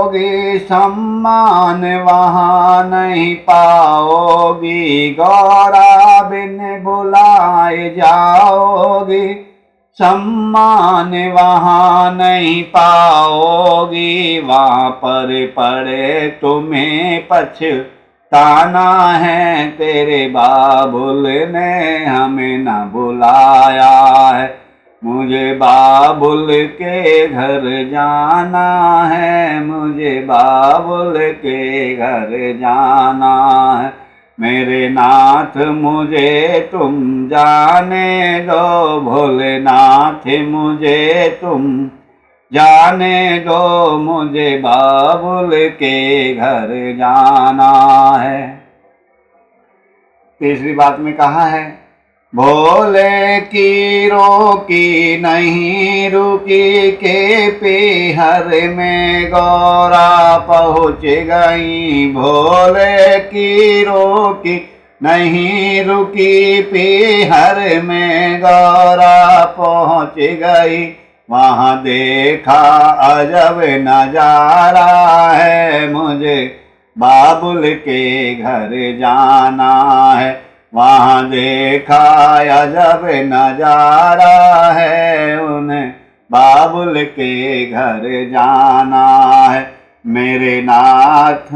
पाओगी, सम्मान वहाँ नहीं पाओगी, गौरा बिन बुलाए जाओगी, सम्मान वहाँ नहीं पाओगी, वहाँ पर पड़े तुम्हें पछताना है, तेरे बाबुल ने हमें न बुलाया है, मुझे बाबुल के घर जाना है, मुझे बाबुल के घर जाना है, मेरे नाथ मुझे तुम जाने दो, भोलेनाथ मुझे तुम जाने दो, मुझे बाबुल के घर जाना है। तीसरी बात में कहा है, भोले की रोकी नहीं रुकी, के पीहर में गौरा पहुँच गई, भोले की रोकी नहीं रुकी, पीहर में गौरा पहुँच गई, वहाँ देखा अजब नजारा है, मुझे बाबुल के घर जाना है, वहाँ देखा अजब नजारा है, उन्हें बाबुल के घर जाना है, मेरे नाथ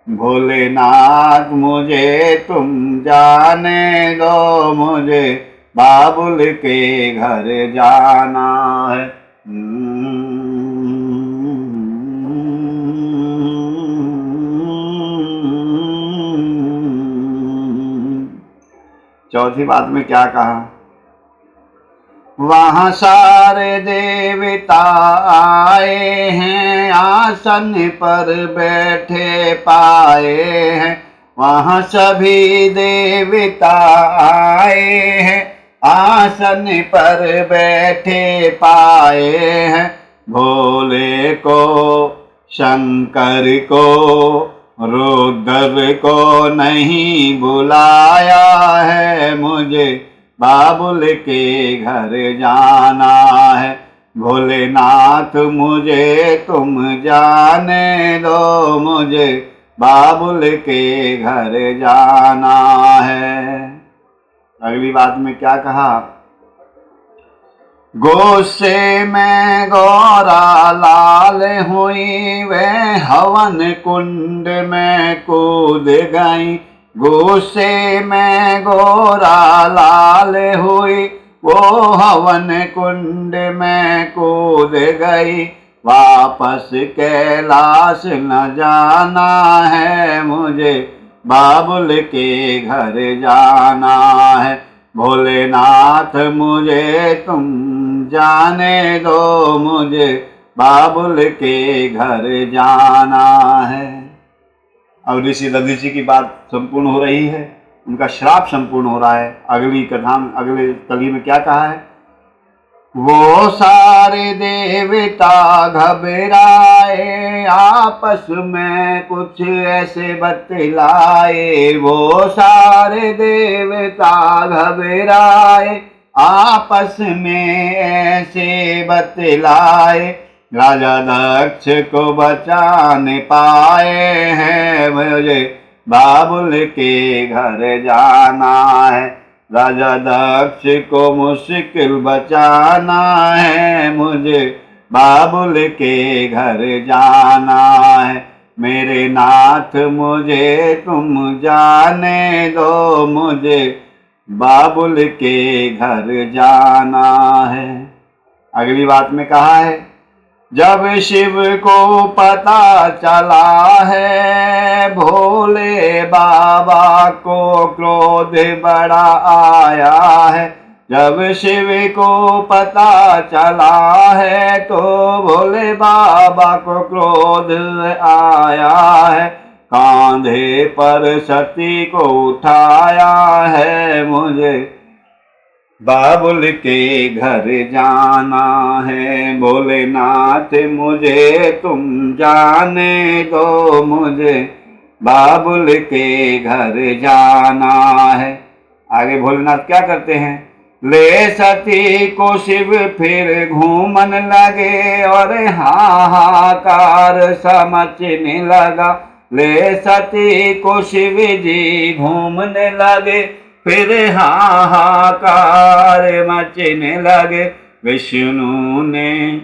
भोलेनाथ मुझे तुम जाने दो, मुझे बाबुल के घर जाना है। चौथी बात में क्या कहा, वहाँ सारे देवता आए हैं, आसन पर बैठे पाए हैं, वहाँ सभी देवता आए हैं, आसन पर बैठे पाए हैं, भोले को शंकर को रुद्र को नहीं बुलाया है, मुझे बाबुल के घर जाना है, भोलेनाथ मुझे तुम जाने दो, मुझे बाबुल के घर जाना है। अगली बात में क्या कहा, गुस्से में गौरा लाल हुई, वे हवन कुंड में कूद गई, गुस्से में गौरा लाल हुई, वो हवन कुंड में कूद गई, वापस कैलाश न जाना है, मुझे बाबुल के घर जाना है, भोलेनाथ मुझे तुम जाने दो, मुझे बाबुल के घर जाना है। अब ऋषि दधीचि की बात संपूर्ण हो रही है, उनका श्राप संपूर्ण हो रहा है। अगली कथा में अगले कली में क्या कहा है, वो सारे देवता घबराए, आपस में कुछ ऐसे बतलाए, वो सारे देवता घबराए, आपस में ऐसे बतलाए, राजा दक्ष को बचाने पाए हैं, मुझे बाबुल के घर जाना है, राजा दक्ष को मुश्किल बचाना है, मुझे बाबुल के घर जाना है, मेरे नाथ मुझे तुम जाने दो, मुझे बाबुल के घर जाना है। अगली बात में कहा है, जब शिव को पता चला है, भोले बाबा को क्रोध बड़ा आया है, जब शिव को पता चला है, तो भोले बाबा को क्रोध आया है, कांधे पर सती को उठाया है, मुझे बाबुल के घर जाना है, भोलेनाथ मुझे तुम जाने दो, मुझे बाबुल के घर जाना है। आगे भोलेनाथ क्या करते हैं, ले सती को शिव फिर घूमन लगे और हाहाकार सा मचने लगा। ले सती को शिव जी घूमने लगे, फिर हाहाकार मचने लगे। विष्णु ने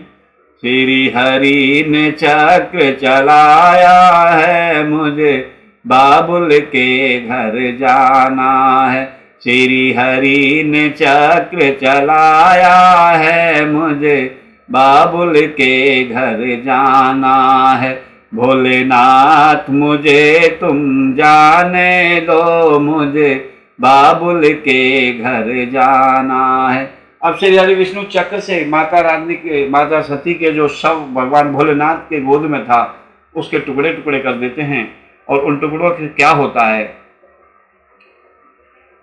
श्री हरि ने चक्र चलाया है, मुझे बाबुल के घर जाना है। श्री हरि ने चक्र चलाया है, मुझे बाबुल के घर जाना है। भोलेनाथ मुझे तुम जाने दो, मुझे बाबुल के घर जाना है। अब श्री हरि विष्णु चक्र से माता रानी के, माता सती के जो शव भगवान भोलेनाथ के गोद में था, उसके टुकड़े टुकड़े कर देते हैं। और उन टुकड़ों से क्या होता है,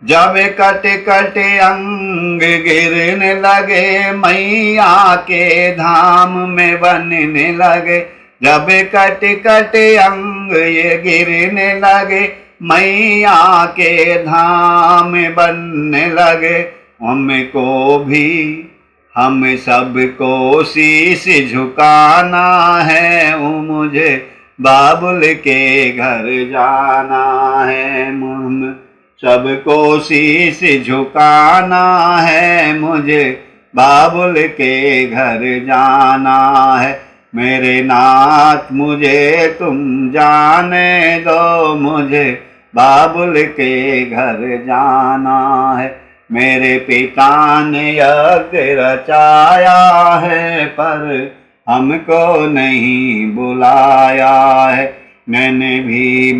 जब कटे कटे अंग गिरने लगे, मैया के धाम में बनने लगे। जब कटे कटे अंग ये गिरने लगे, मैया के धाम में बनने लगे। हमको भी हम सबको शीश झुकाना है, मुझे बाबुल के घर जाना है। सबको शीश झुकाना है, मुझे बाबुल के घर जाना है। मेरे नाथ मुझे तुम जाने दो, मुझे बाबुल के घर जाना है। मेरे पिता ने यज्ञ रचाया है, पर हमको नहीं बुलाया है। मैंने भी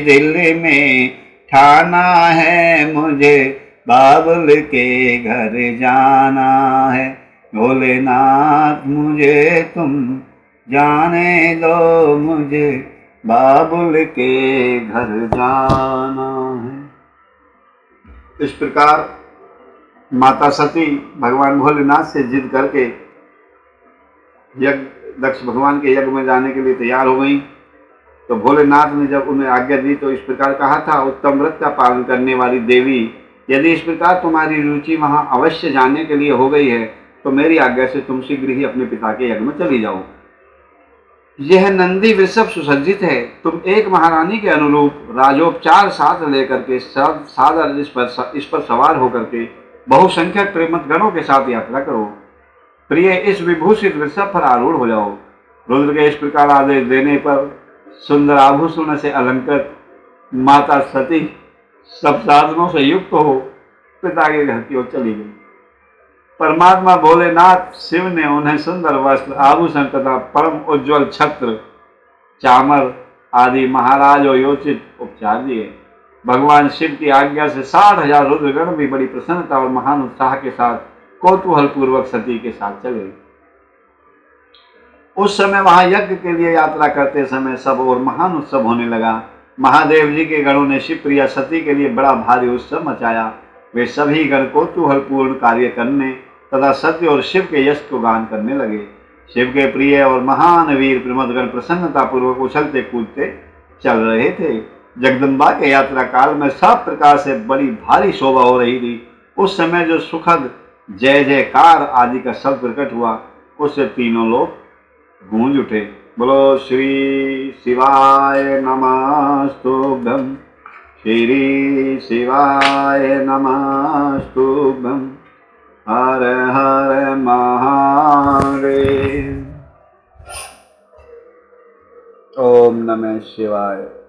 दिल में ठाना है, मुझे बाबुल के घर जाना है। भोलेनाथ मुझे तुम जाने दो, मुझे बाबुल के घर जाना है। इस प्रकार माता सती भगवान भोलेनाथ से जिद करके दक्ष भगवान के यज्ञ में जाने के लिए तैयार हो गई। तो भोलेनाथ ने जब उन्हें आज्ञा दी तो इस प्रकार कहा था, उत्तम व्रत का पालन करने वाली देवी, यदि इस प्रकार तुम्हारी रुचि वहां अवश्य जाने के लिए हो गई है, तो मेरी आज्ञा से तुम शीघ्र ही अपने पिता के यज्ञ में चली जाओ। यह नंदी वृषभ सुसज्जित है, तुम एक महारानी के अनुरूप राजोपचार साथ लेकर के सादर इस पर सवार होकर के बहुसंख्यक प्रेमत गणों के साथ यात्रा करो। प्रिय, इस विभूषित वृषभ पर आरूढ़ हो जाओ। रुद्र के इस प्रकार आदेश देने पर सुंदर आभूषण से अलंकृत माता सती सब साधनों से युक्त हो पिता के घर की ओर चली गई। परमात्मा भोलेनाथ शिव ने उन्हें सुंदर वस्त्र, आभूषण तथा परम उज्ज्वल छत्र, चामर आदि महाराज और योचित उपचार दिए। भगवान शिव की आज्ञा से 60,000 रुद्रगण भी बड़ी प्रसन्नता और महान उत्साह के साथ कौतूहल पूर्वक सती के साथ चले। उस समय वहां यज्ञ के लिए यात्रा करते समय सब और महान उत्सव होने लगा। महादेव जी के गणों ने शिव प्रिया सती के लिए बड़ा भारी उत्सव मचाया। वे सभी गण कौतूहल पूर्ण कार्य करने तथा सत्य और शिव के यश को गान करने लगे। शिव के प्रिय और महान वीर प्रमदगण प्रसन्नता पूर्वक उछलते कूदते चल रहे थे। जगदम्बा के यात्रा काल में सब प्रकार से बड़ी भारी शोभा हो रही थी। उस समय जो सुखद जय जयकार आदि का शब्द प्रकट हुआ, उससे तीनों लोग गूंज उठे। बोलो श्री शिवाय नमस्तुभ्यं, श्री शिवाय नमस्तुभ्यं, हर हर महादेव। ओम नमः शिवाय।